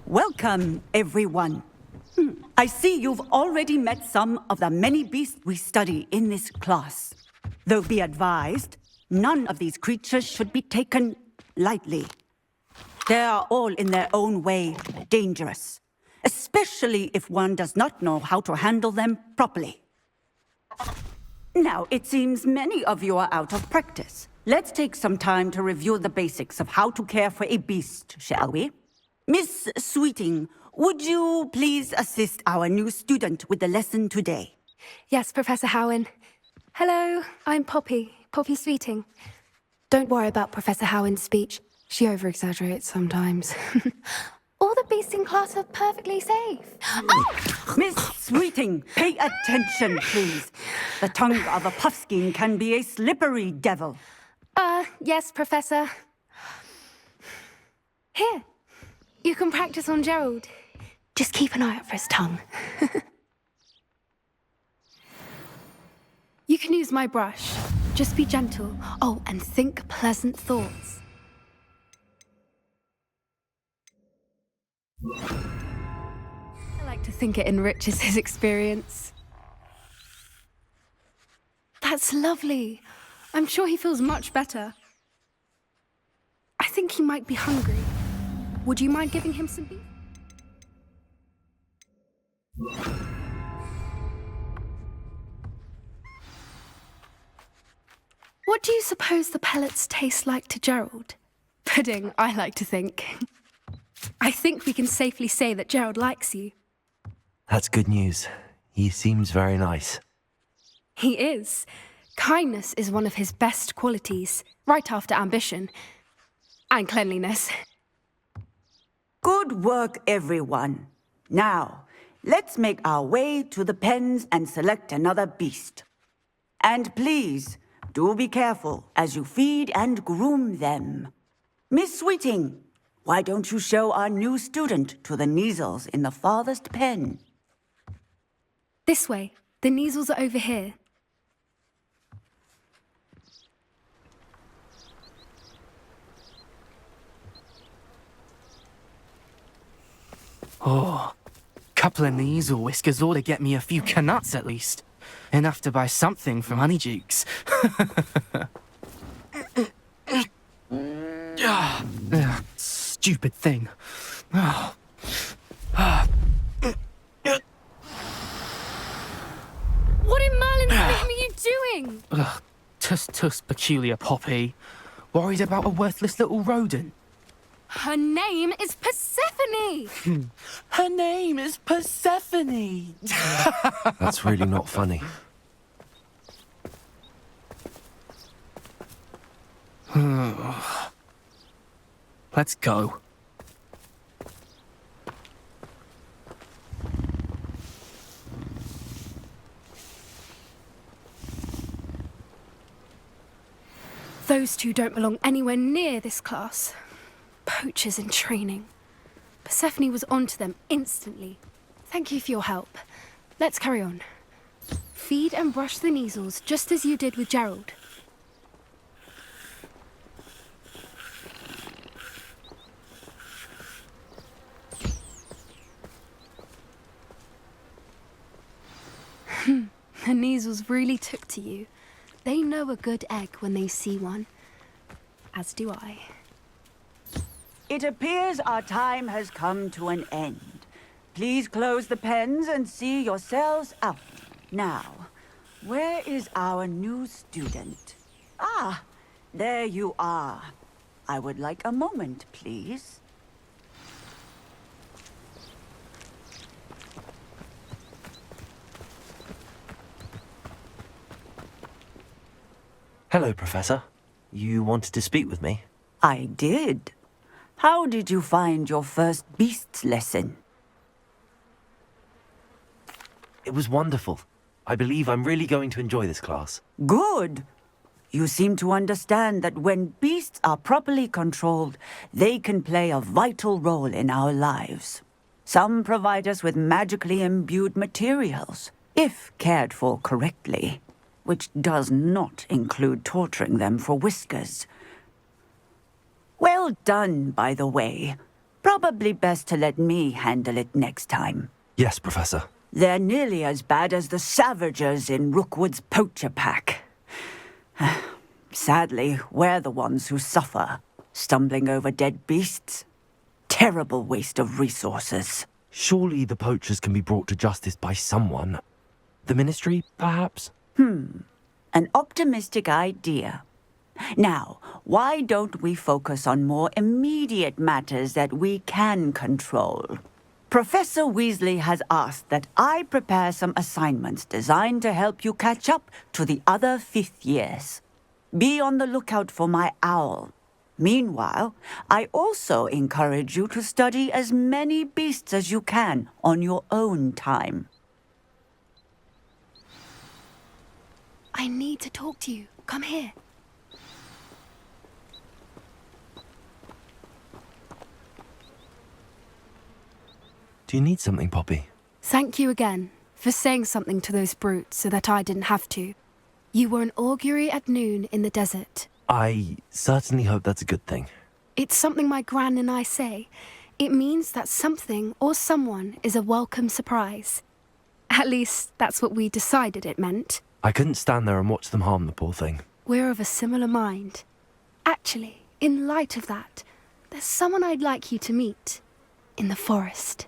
Welcome, everyone. I see you've already met some of the many beasts we study in this class. Though be advised, none of these creatures should be taken lightly. They are all in their own way dangerous, especially if one does not know how to handle them properly. Now, it seems many of you are out of practice. Let's take some time to review the basics of how to care for a beast, shall we? Miss Sweeting, would you please assist our new student with the lesson today? Yes, Professor Howen. Hello, I'm Poppy Sweeting. Don't worry about Professor Howen's speech. She over-exaggerates sometimes. All the beasts in class are perfectly safe. Oh! Miss Sweeting, pay attention, please. The tongue of a puffskein can be a slippery devil. Yes, Professor. Here, you can practice on Gerald. Just keep an eye out for his tongue. You can use my brush. Just be gentle. Oh, and think pleasant thoughts. I like to think it enriches his experience. That's lovely. I'm sure he feels much better. I think he might be hungry. Would you mind giving him some beef? What do you suppose the pellets taste like to Gerald? Pudding, I like to think. I think we can safely say that Gerald likes you. That's good news. He seems very nice. He is. Kindness is one of his best qualities, right after ambition. And cleanliness. Good work, everyone. Now, let's make our way to the pens and select another beast. And please, do be careful as you feed and groom them. Miss Sweeting, why don't you show our new student to the Neasels in the farthest pen? This way. The Neasels are over here. Oh, couple of Neasel whiskers ought to get me a few canuts at least. Enough to buy something from Honeydukes. Stupid thing. What in Merlin's name are you doing? Tuss, peculiar Poppy. Worried about a worthless little rodent? Her name is Persephone! Her name is Persephone! That's really not funny. Let's go. Those two don't belong anywhere near this class. Poachers in training. Persephone was onto them instantly. Thank you for your help. Let's carry on. Feed and brush the Neasels just as you did with Gerald. The Neasels really took to you. They know a good egg when they see one. As do I. It appears our time has come to an end. Please close the pens and see yourselves out. Now, where is our new student? Ah, there you are. I would like a moment, please. Hello, Professor. You wanted to speak with me? I did. How did you find your first beasts lesson? It was wonderful. I believe I'm really going to enjoy this class. Good. You seem to understand that when beasts are properly controlled, they can play a vital role in our lives. Some provide us with magically imbued materials, if cared for correctly, which does not include torturing them for whiskers. Well done, by the way. Probably best to let me handle it next time. Yes, Professor. They're nearly as bad as the Savagers in Rookwood's poacher pack. Sadly, we're the ones who suffer, stumbling over dead beasts. Terrible waste of resources. Surely the poachers can be brought to justice by someone. The Ministry, perhaps? An optimistic idea. Now, why don't we focus on more immediate matters that we can control? Professor Weasley has asked that I prepare some assignments designed to help you catch up to the other fifth years. Be on the lookout for my owl. Meanwhile, I also encourage you to study as many beasts as you can on your own time. I need to talk to you. Come here. Do you need something, Poppy? Thank you again for saying something to those brutes so that I didn't have to. You were an augury at noon in the desert. I certainly hope that's a good thing. It's something my gran and I say. It means that something or someone is a welcome surprise. At least, that's what we decided it meant. I couldn't stand there and watch them harm the poor thing. We're of a similar mind. Actually, in light of that, there's someone I'd like you to meet. In the forest.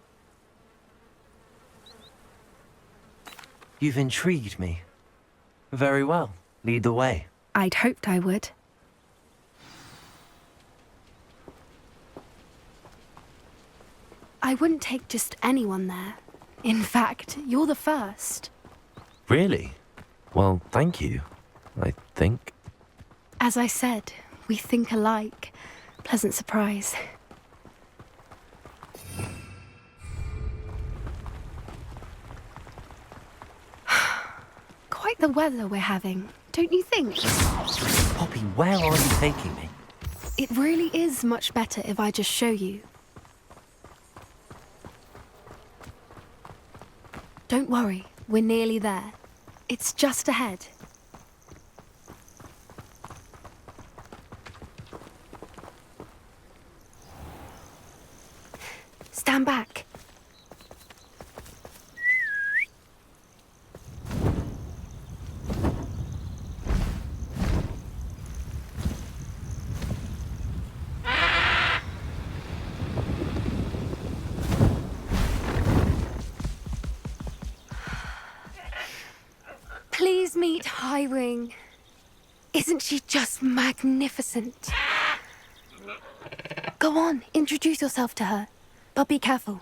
You've intrigued me. Very well. Lead the way. I'd hoped I would. I wouldn't take just anyone there. In fact, you're the first. Really? Well, thank you, I think. As I said, we think alike. Pleasant surprise. Quite the weather we're having, don't you think? Poppy, where are you taking me? It really is much better if I just show you. Don't worry, we're nearly there. It's just ahead. Stand back. Please meet Highwing. Isn't she just magnificent? Go on, introduce yourself to her. But be careful.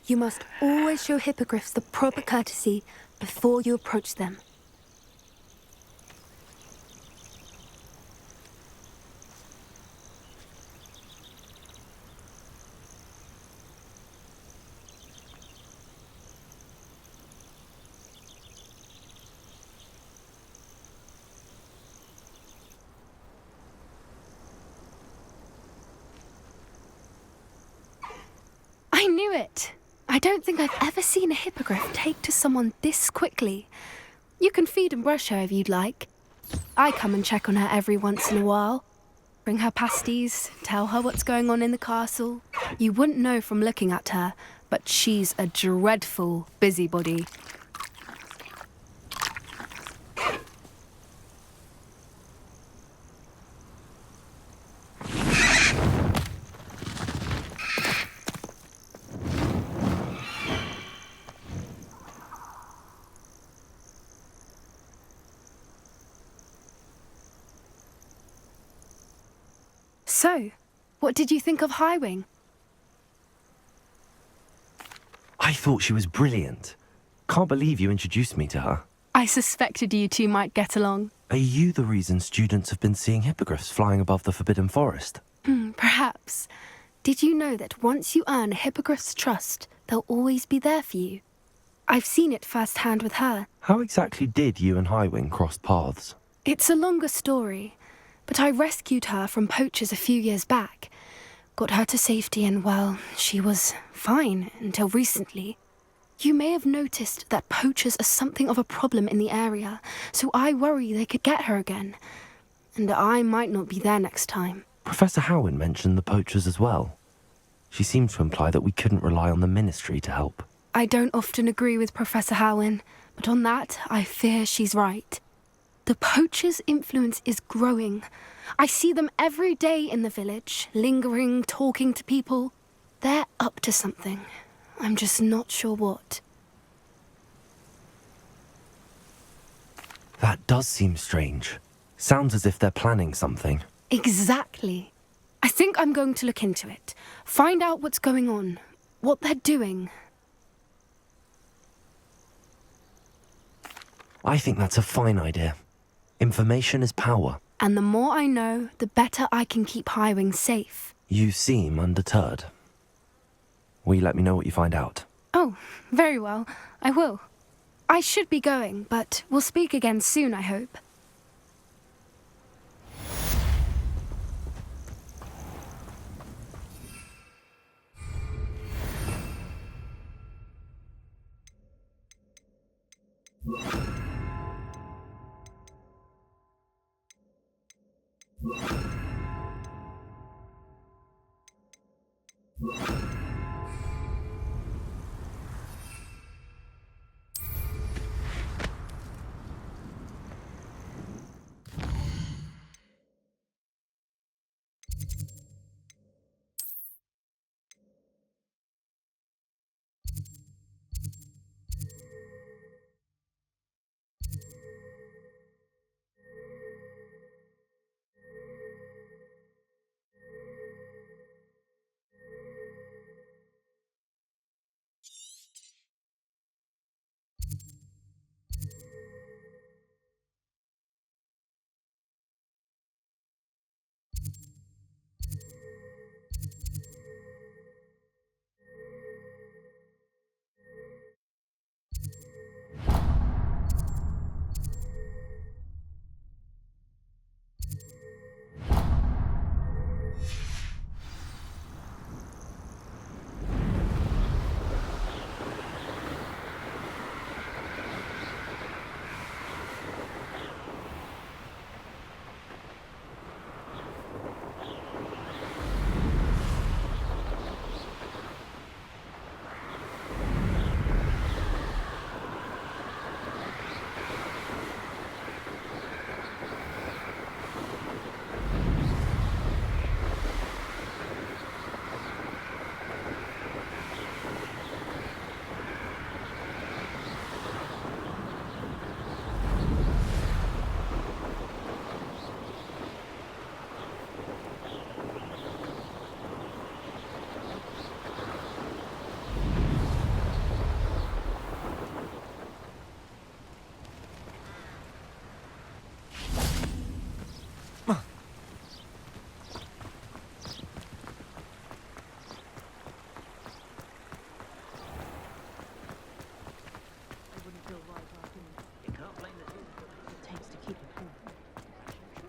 You must always show hippogriffs the proper courtesy before you approach them. I knew it! I don't think I've ever seen a hippogriff take to someone this quickly. You can feed and brush her if you'd like. I come and check on her every once in a while. Bring her pasties, tell her what's going on in the castle. You wouldn't know from looking at her, but she's a dreadful busybody. So, what did you think of Highwing? I thought she was brilliant. Can't believe you introduced me to her. I suspected you two might get along. Are you the reason students have been seeing hippogriffs flying above the Forbidden Forest? Perhaps. Did you know that once you earn a hippogriff's trust, they'll always be there for you? I've seen it firsthand with her. How exactly did you and Highwing cross paths? It's a longer story, but I rescued her from poachers a few years back. Got her to safety and, well, she was fine until recently. You may have noticed that poachers are something of a problem in the area, so I worry they could get her again. And I might not be there next time. Professor Howin mentioned the poachers as well. She seemed to imply that we couldn't rely on the Ministry to help. I don't often agree with Professor Howin, but on that, I fear she's right. The poachers' influence is growing. I see them every day in the village, lingering, talking to people. They're up to something. I'm just not sure what. That does seem strange. Sounds as if they're planning something. Exactly. I think I'm going to look into it. Find out what's going on, what they're doing. I think that's a fine idea. Information is power. And the more I know, the better I can keep Highwing safe. You seem undeterred. Will you let me know what you find out? Oh, very well. I will. I should be going, but we'll speak again soon, I hope.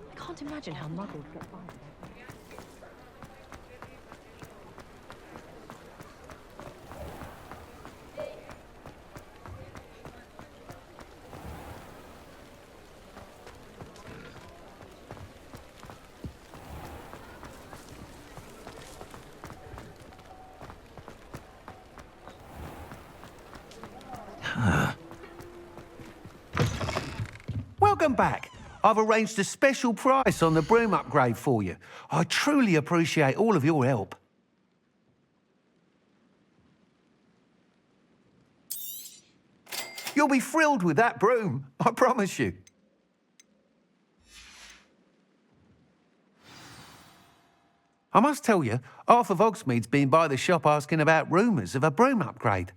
I can't imagine how muggles get by. Welcome back. I've arranged a special price on the broom upgrade for you. I truly appreciate all of your help. You'll be thrilled with that broom, I promise you. I must tell you, half of Hogsmeade's been by the shop asking about rumours of a broom upgrade.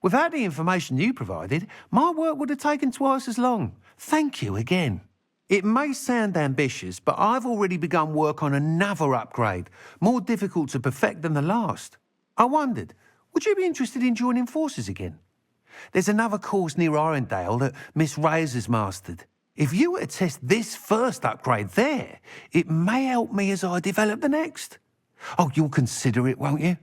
Without the information you provided, my work would have taken twice as long. Thank you again. It may sound ambitious, but I've already begun work on another upgrade, more difficult to perfect than the last. I wondered, would you be interested in joining forces again? There's another course near Irondale that Miss Reyes has mastered. If you were to test this first upgrade there, it may help me as I develop the next. Oh, you'll consider it, won't you?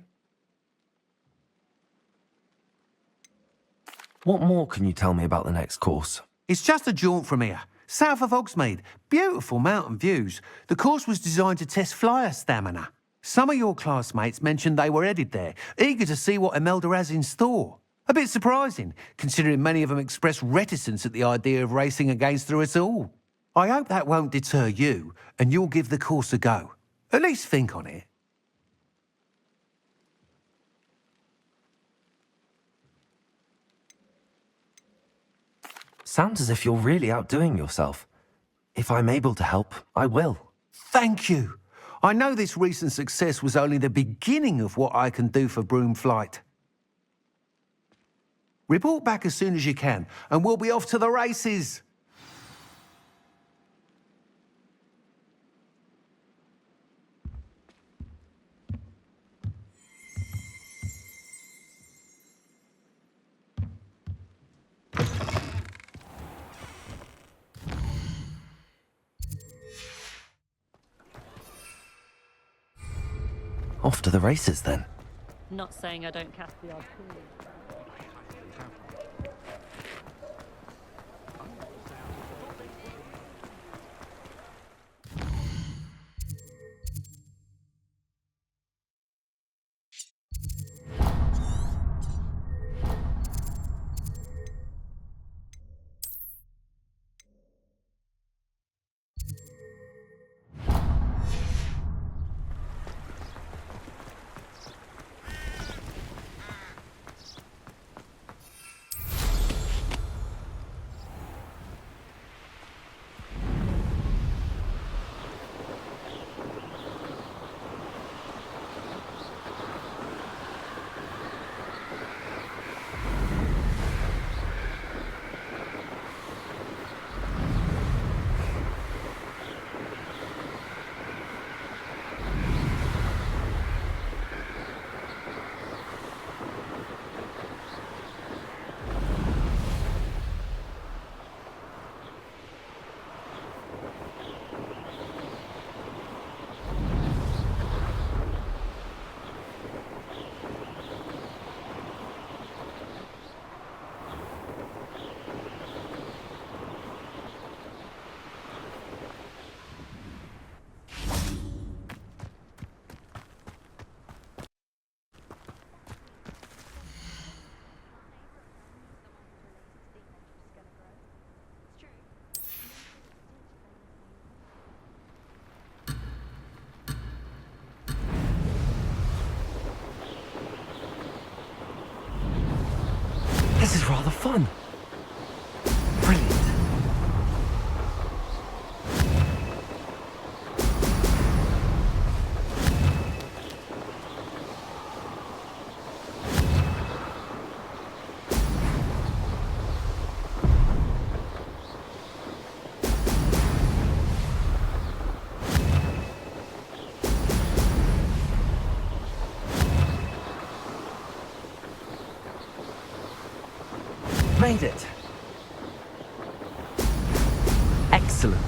What more can you tell me about the next course? It's just a jaunt from here, south of Hogsmeade. Beautiful mountain views. The course was designed to test flyer stamina. Some of your classmates mentioned they were headed there, eager to see what Imelda has in store. A bit surprising, considering many of them expressed reticence at the idea of racing against her at all. I hope that won't deter you, and you'll give the course a go. At least think on it. Sounds as if you're really outdoing yourself. If I'm able to help, I will. Thank you. I know this recent success was only the beginning of what I can do for Broomflight. Report back as soon as you can, and we'll be off to the races. Off to the races, then. Not saying I don't cast the odd pool. This is rather fun. Brilliant. Made it. Excellent.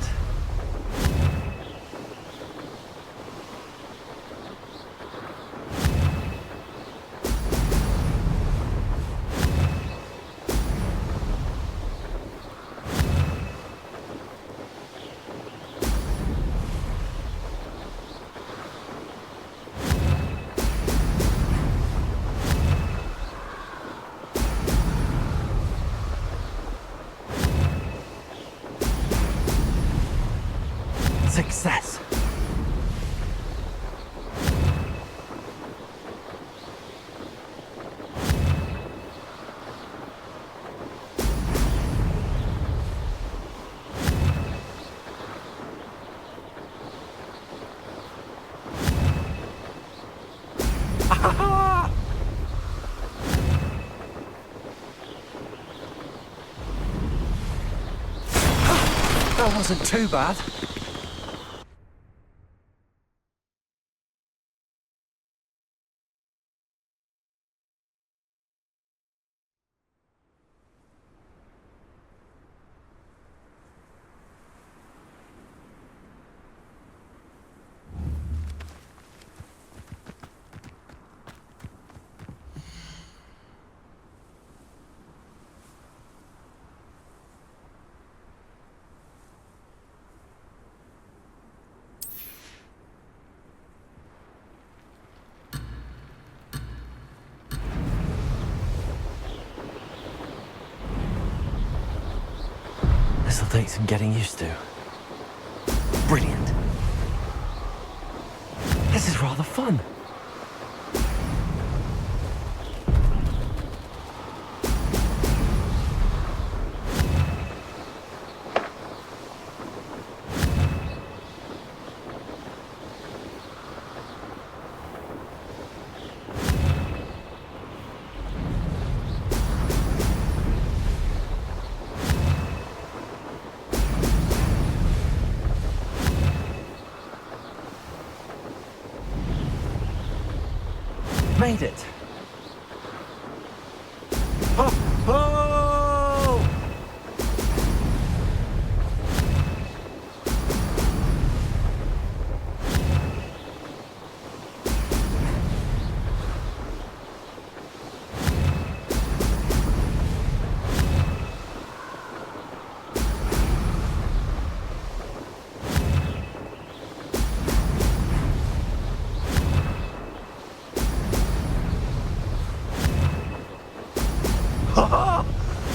That wasn't too bad. This'll take some getting used to. Brilliant. This is rather fun. Made it. Ho, ho!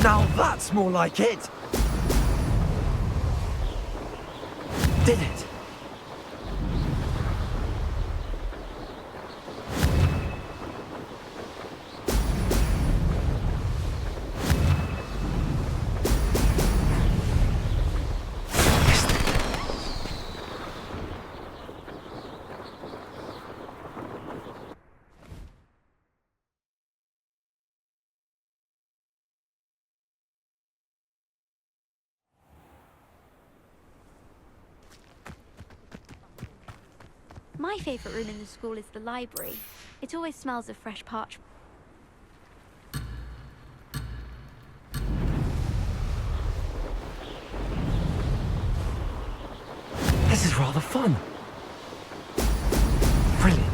Now that's more like it! Did it? My favourite room in the school is the library. It always smells of fresh parchment. This is rather fun. Brilliant.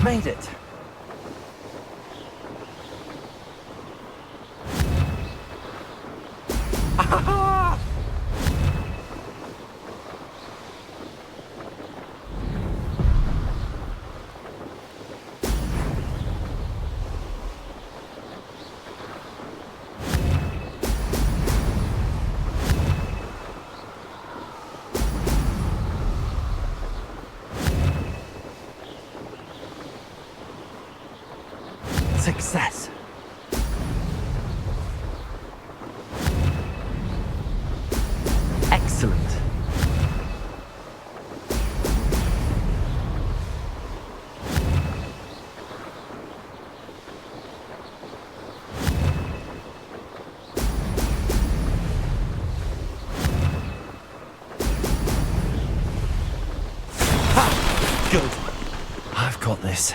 Made it. Success. Excellent. Ha! Good. I've got this.